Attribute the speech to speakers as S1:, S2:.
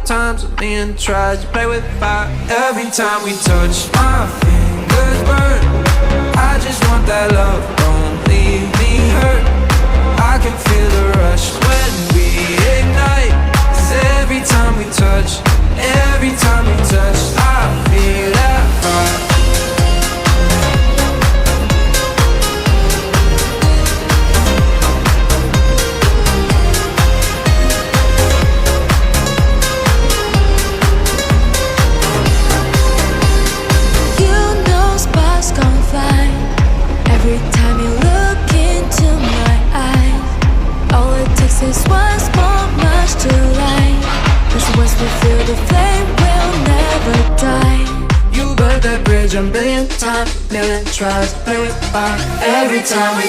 S1: times, a million tries. You play with fire. Every time we touch, my fingers burn. I just want that love, don't leave me hurt. I can feel the rush when we ignite. 'Cause every time we touch, I feel that fire.
S2: Every time you look into my eyes, all it takes is one small match to light. 'Cause once we feel the flame, we'll never die.
S1: You burn that bridge a million times, million tries. Play with fire every time we